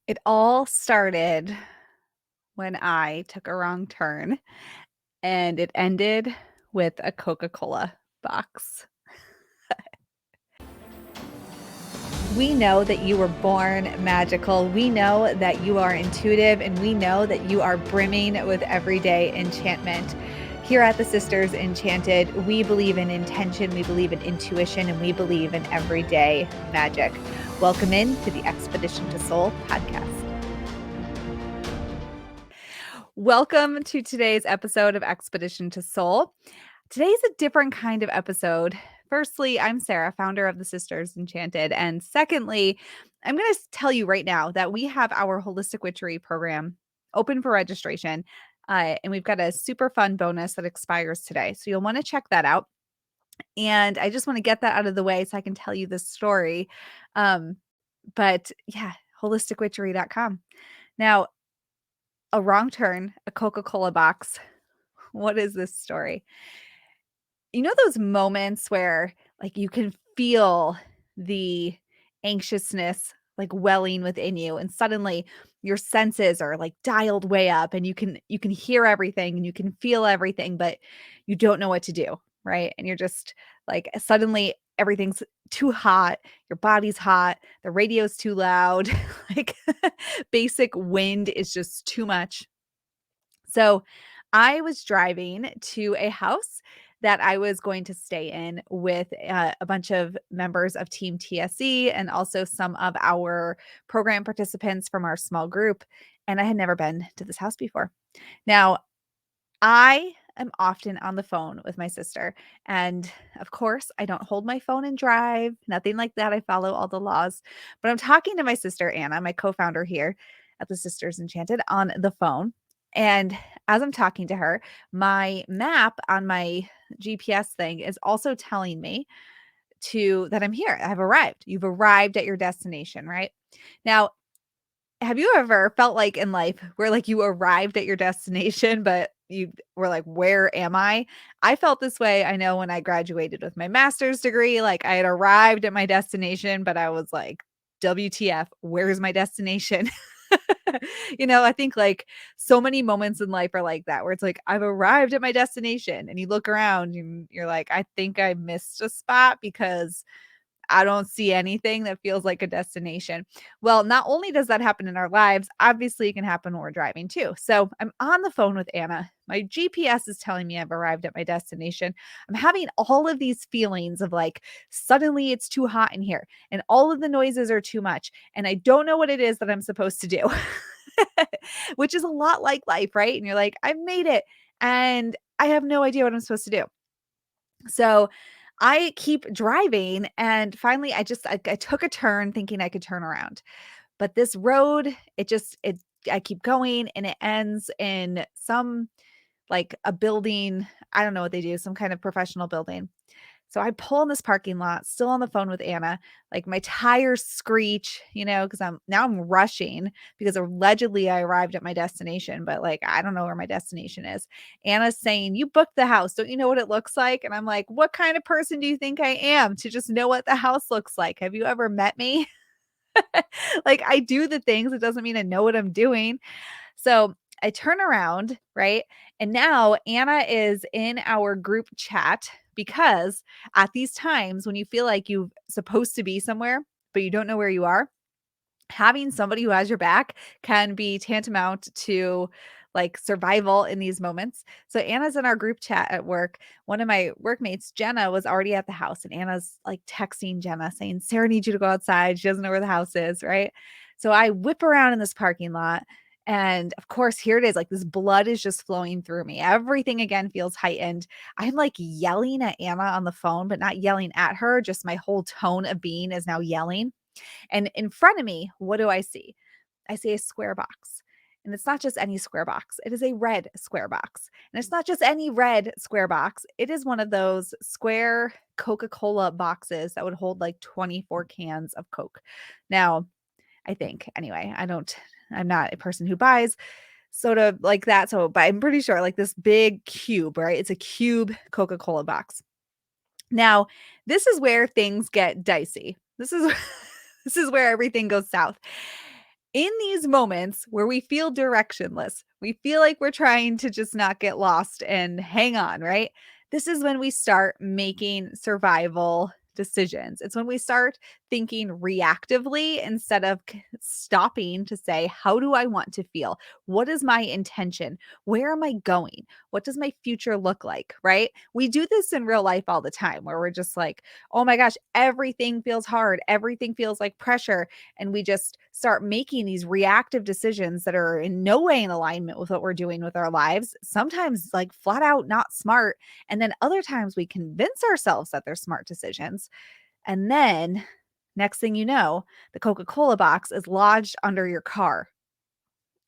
It all started when I took a wrong turn, and it ended with a Coca-Cola box. We know that you were born magical. We know that you are intuitive, and we know that you are brimming with everyday enchantment. Here at the Sisters Enchanted, we believe in intention, we believe in intuition, and we believe in everyday magic. Welcome in to the Expedition to Soul podcast. Welcome to today's episode of Expedition to Soul. Today's a different kind of episode. Firstly, I'm Sara, founder of the Sisters Enchanted. And secondly, I'm going to tell you right now that we have our Holistic Witchery program open for registration. And we've got a super fun bonus that expires today. So you'll want to check that out. And I just want to get that out of the way so I can tell you this story. But yeah, holisticwitchery.com. Now, a wrong turn, a Coca-Cola box. What is this story? You know those moments where like you can feel the anxiousness like welling within you, and suddenly your senses are like dialed way up, and you can hear everything and you can feel everything, but you don't know what to do, right? And you're just like suddenly everything's too hot, your body's hot, the radio's too loud, like basic wind is just too much. So I was driving to a house that I was going to stay in with a bunch of members of Team TSE and also some of our program participants from our small group. And I had never been to this house before. Now, I am often on the phone with my sister. And of course, I don't hold my phone and drive, nothing like that. I follow all the laws. But I'm talking to my sister, Anna, my co founder here at the Sisters Enchanted, on the phone. And as I'm talking to her, my map on my GPS thing is also telling me that I'm here. I've arrived. You've arrived at your destination, right? Now, have you ever felt like in life where like you arrived at your destination, but you were like, where am I? I felt this way. I know when I graduated with my master's degree, like I had arrived at my destination, but I was like, WTF, where's my destination? I think like so many moments in life are like that, where it's like, I've arrived at my destination, and you look around and you're like, I think I missed a spot because I don't see anything that feels like a destination. Well, not only does that happen in our lives, obviously it can happen when we're driving too. So I'm on the phone with Anna. My GPS is telling me I've arrived at my destination. I'm having all of these feelings of like, suddenly it's too hot in here and all of the noises are too much. And I don't know what it is that I'm supposed to do, which is a lot like life, right? And you're like, I've made it and I have no idea what I'm supposed to do. So I keep driving, and finally I took a turn thinking I could turn around. But this road, it I keep going and it ends in some like a building. I don't know what they do, some kind of professional building. So I pull in this parking lot, still on the phone with Anna. Like my tires screech, because I'm rushing because allegedly I arrived at my destination, but like I don't know where my destination is. Anna's saying, "You booked the house. Don't you know what it looks like?" And I'm like, "What kind of person do you think I am to just know what the house looks like? Have you ever met me?" Like I do the things, it doesn't mean I know what I'm doing. So I turn around, right? And now Anna is in our group chat because at these times when you feel like you're supposed to be somewhere, but you don't know where you are, having somebody who has your back can be tantamount to like survival in these moments. So Anna's in our group chat at work. One of my workmates, Jenna, was already at the house, and Anna's like texting Jenna saying, "Sara needs you to go outside. She doesn't know where the house is." Right. So I whip around in this parking lot. And of course, here it is. Like this blood is just flowing through me. Everything again feels heightened. I'm like yelling at Anna on the phone, but not yelling at her. Just my whole tone of being is now yelling. And in front of me, what do I see? I see a square box. And it's not just any square box. It is a red square box. And it's not just any red square box. It is one of those square Coca-Cola boxes that would hold like 24 cans of Coke. Now, I think anyway, I'm not a person who buys soda like that. So, but I'm pretty sure like this big cube, right? It's a cube Coca-Cola box. Now, this is where things get dicey. This is this is where everything goes south. In these moments where we feel directionless, we feel like we're trying to just not get lost and hang on, right? This is when we start making survival decisions. It's when we start thinking reactively instead of stopping to say, how do I want to feel? What is my intention? Where am I going? What does my future look like? Right? We do this in real life all the time where we're just like, oh my gosh, everything feels hard. Everything feels like pressure, and we just start making these reactive decisions that are in no way in alignment with what we're doing with our lives, sometimes like flat out not smart, and then other times we convince ourselves that they're smart decisions. And then next thing you know, the Coca-Cola box is lodged under your car.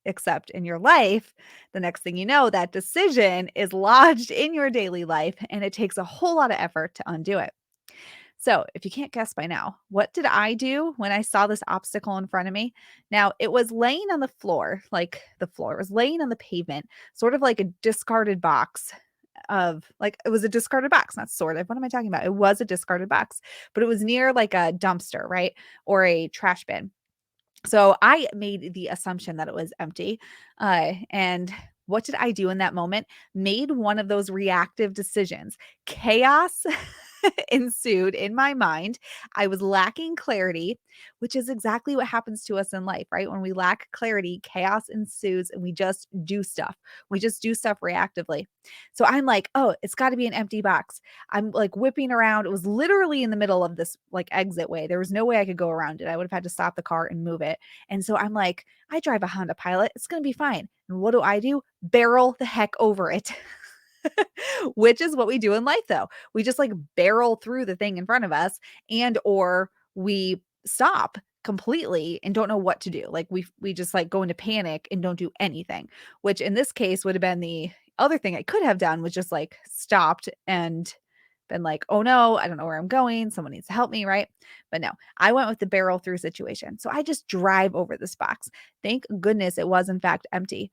Except in your life, the next thing you know, that decision is lodged in your daily life, and it takes a whole lot of effort to undo it. So, if you can't guess by now, what did I do when I saw this obstacle in front of me? Now, it was laying on the floor, like the floor was laying on the pavement, sort of like a discarded box of like it was a discarded box, not sort of. What am I talking about? It was a discarded box, but it was near like a dumpster, right? Or a trash bin. So I made the assumption that it was empty. And what did I do in that moment? Made one of those reactive decisions. Chaos ensued in my mind. I was lacking clarity, which is exactly what happens to us in life, right? When we lack clarity, chaos ensues and we just do stuff. We just do stuff reactively. So I'm like, oh, it's got to be an empty box. I'm like whipping around. It was literally in the middle of this like exit way. There was no way I could go around it. I would have had to stop the car and move it. And so I'm like, I drive a Honda Pilot. It's going to be fine. And what do? Barrel the heck over it. Which is what we do in life though. We just like barrel through the thing in front of us, and or we stop completely and don't know what to do. Like we just like go into panic and don't do anything, which in this case would have been the other thing I could have done, was just like stopped and been like, oh no, I don't know where I'm going. Someone needs to help me, right? But no, I went with the barrel through situation. So I just drive over this box. Thank goodness it was in fact empty.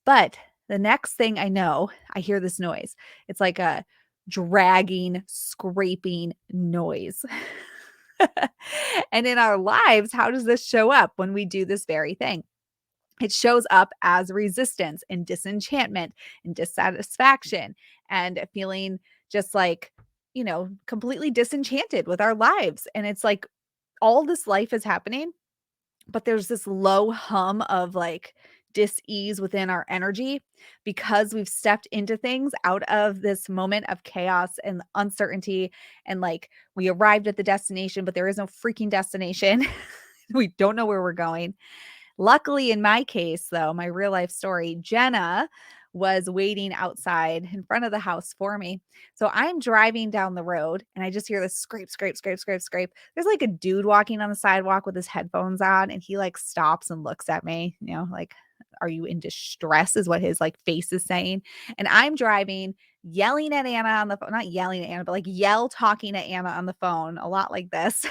But the next thing I know, I hear this noise. It's like a dragging, scraping noise. And in our lives, how does this show up when we do this very thing? It shows up as resistance and disenchantment and dissatisfaction and feeling just like, completely disenchanted with our lives. And it's like all this life is happening, but there's this low hum of like dis-ease within our energy because we've stepped into things out of this moment of chaos and uncertainty, and like we arrived at the destination but there is no freaking destination. We don't know where we're going. Luckily, in my case, though, my real life story, Jenna was waiting outside in front of the house for me. So I'm driving down the road and I just hear this scrape, scrape, scrape, scrape, scrape. There's like a dude walking on the sidewalk with his headphones on, and he like stops and looks at me, like, are you in distress? Is what his like face is saying. And I'm driving, yelling at Anna on the phone, not yelling at Anna, but like yell talking at Anna on the phone, a lot like this.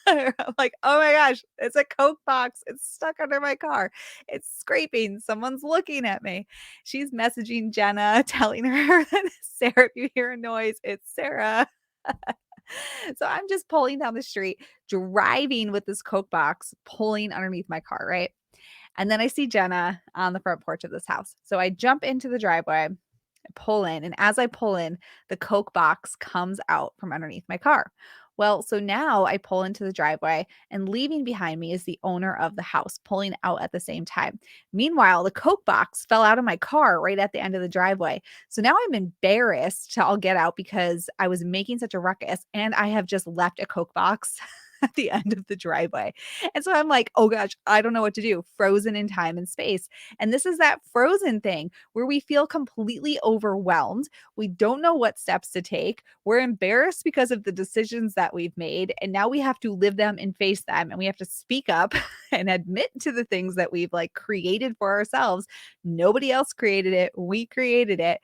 I'm like, oh my gosh, it's a Coke box. It's stuck under my car. It's scraping. Someone's looking at me. She's messaging Jenna, telling her that, Sarah, if you hear a noise, it's Sara. So I'm just pulling down the street, driving with this Coke box, pulling underneath my car, right? And then I see Jenna on the front porch of this house. So I jump into the driveway, pull in, and as I pull in, the Coke box comes out from underneath my car. Well, so now I pull into the driveway, and leaving behind me is the owner of the house pulling out at the same time. Meanwhile, the Coke box fell out of my car right at the end of the driveway. So now I'm embarrassed to all get out because I was making such a ruckus and I have just left a Coke box at the end of the driveway. And so I'm like, oh gosh, I don't know what to do. Frozen in time and space. And this is that frozen thing where we feel completely overwhelmed. We don't know what steps to take. We're embarrassed because of the decisions that we've made. And now we have to live them and face them. And we have to speak up and admit to the things that we've like created for ourselves. Nobody else created it. We created it.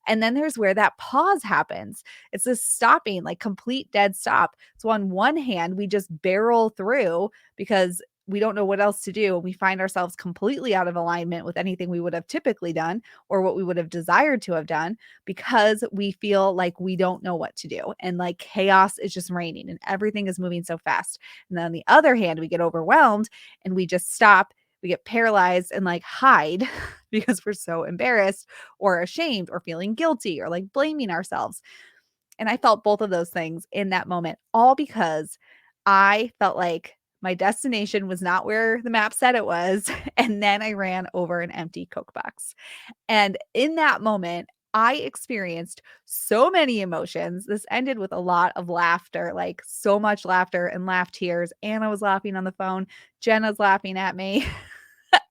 And then there's where that pause happens. It's this stopping, like complete dead stop. So on one hand, we just barrel through because we don't know what else to do. We find ourselves completely out of alignment with anything we would have typically done or what we would have desired to have done because we feel like we don't know what to do. And like chaos is just reigning and everything is moving so fast. And then on the other hand, we get overwhelmed and we just stop. We get paralyzed and like hide because we're so embarrassed or ashamed or feeling guilty or like blaming ourselves. And I felt both of those things in that moment, all because I felt like my destination was not where the map said it was. And then I ran over an empty Coke box. And in that moment, I experienced so many emotions. This ended with a lot of laughter, like so much laughter and laugh tears. Anna was laughing on the phone. Jenna's laughing at me.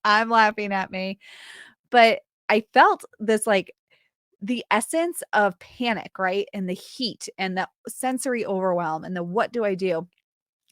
I'm laughing at me. But I felt this like the essence of panic, right? And the heat and the sensory overwhelm and the what do I do?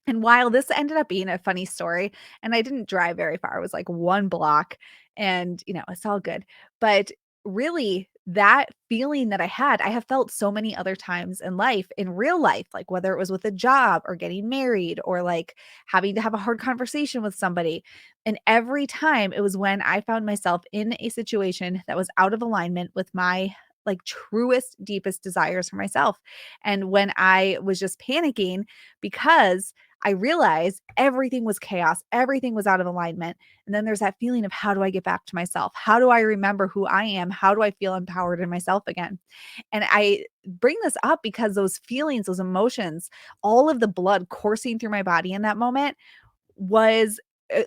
And while this ended up being a funny story, and I didn't drive very far, it was like 1 block and, it's all good. But really, that feeling that I have felt so many other times in life, in real life, like whether it was with a job or getting married or like having to have a hard conversation with somebody. And every time it was when I found myself in a situation that was out of alignment with my like truest, deepest desires for myself. And when I was just panicking because I realized everything was chaos, everything was out of alignment. And then there's that feeling of how do I get back to myself? How do I remember who I am? How do I feel empowered in myself again? And I bring this up because those feelings, those emotions, all of the blood coursing through my body in that moment was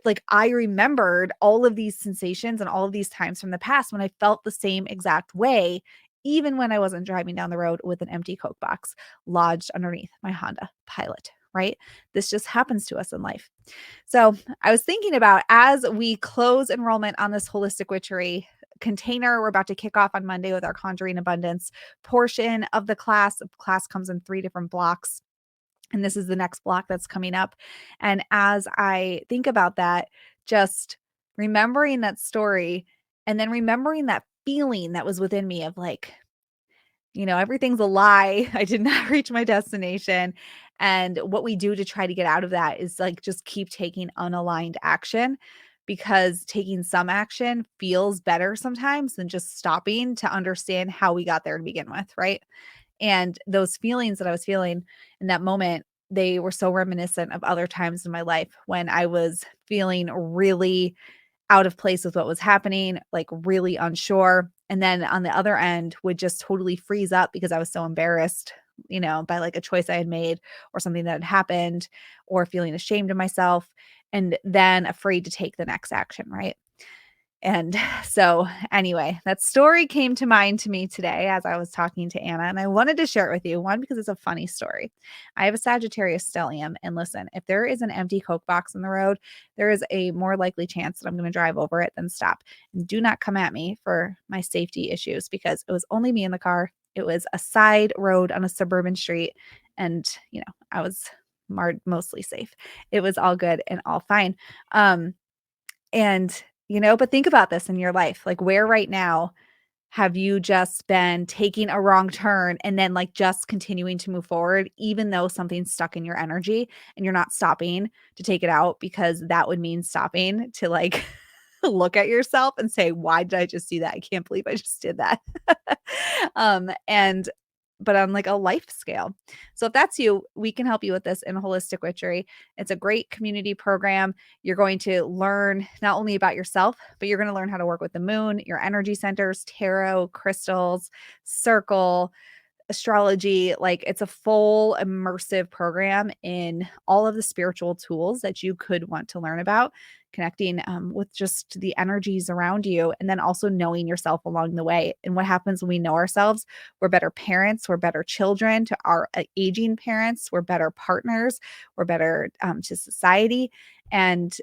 like I remembered all of these sensations and all of these times from the past when I felt the same exact way, even when I wasn't driving down the road with an empty Coke box lodged underneath my Honda Pilot, right? This just happens to us in life. So I was thinking about as we close enrollment on this Holistic Witchery container, we're about to kick off on Monday with our Conjuring Abundance portion of the class. The class comes in 3 different blocks. And this is the next block that's coming up. And as I think about that, just remembering that story and then remembering that feeling that was within me of like, everything's a lie. I did not reach my destination. And what we do to try to get out of that is like just keep taking unaligned action because taking some action feels better sometimes than just stopping to understand how we got there to begin with, right? And those feelings that I was feeling in that moment, they were so reminiscent of other times in my life when I was feeling really out of place with what was happening, like really unsure. And then on the other end would just totally freeze up because I was so embarrassed, by like a choice I had made or something that had happened or feeling ashamed of myself and then afraid to take the next action, right? And so, anyway, that story came to mind to me today as I was talking to Anna, and I wanted to share it with you. One, because it's a funny story. I have a Sagittarius stellium, and listen, if there is an empty Coke box in the road, there is a more likely chance that I'm going to drive over it than stop. And do not come at me for my safety issues because it was only me in the car. It was a side road on a suburban street, and I was mostly safe. It was all good and all fine. And, but think about this in your life, like where right now have you just been taking a wrong turn and then like just continuing to move forward, even though something's stuck in your energy and you're not stopping to take it out because that would mean stopping to like look at yourself and say, why did I just do that? I can't believe I just did that. And but on like a life scale. So if that's you, we can help you with this in Holistic Witchery. It's a great community program. You're going to learn not only about yourself, but you're going to learn how to work with the moon, your energy centers, tarot, crystals, circle, astrology. Like it's a full immersive program in all of the spiritual tools that you could want to learn about, connecting with just the energies around you, and then also knowing yourself along the way. And what happens when we know ourselves? We're better parents, we're better children to our aging parents, we're better partners, we're better to society. And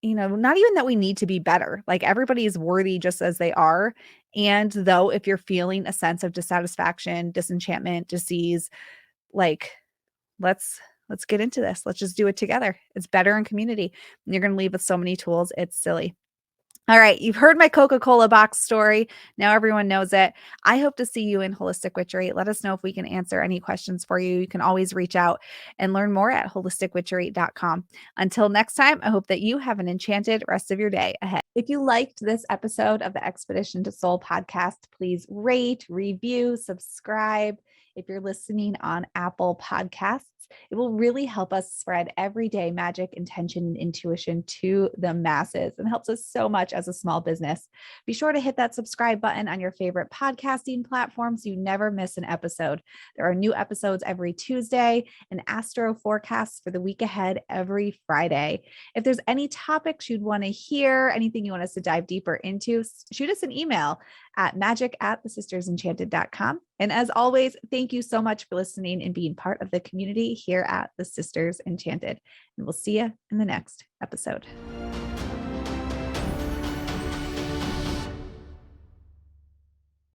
not even that we need to be better. Like everybody is worthy just as they are. And though if you're feeling a sense of dissatisfaction, disenchantment, disease, like let's get into this. Let's just do it together. It's better in community. And you're going to leave with so many tools. It's silly. All right, you've heard my Coca-Cola box story. Now everyone knows it. I hope to see you in Holistic Witchery. Let us know if we can answer any questions for you. You can always reach out and learn more at holisticwitchery.com. Until next time, I hope that you have an enchanted rest of your day ahead. If you liked this episode of the Expedition to Soul podcast, please rate, review, subscribe. If you're listening on Apple Podcasts, It will really help us spread everyday magic, intention, and intuition to the masses and helps us so much as a small business. Be sure to hit that subscribe button on your favorite podcasting platform so you never miss an episode. There are new episodes every Tuesday and astro forecasts for the week ahead every Friday. If there's any topics you'd want to hear, anything you want us to dive deeper into, shoot us an email at magic@thesistersenchanted.com. And as always, thank you so much for listening and being part of the community here at the Sisters Enchanted. And we'll see you in the next episode.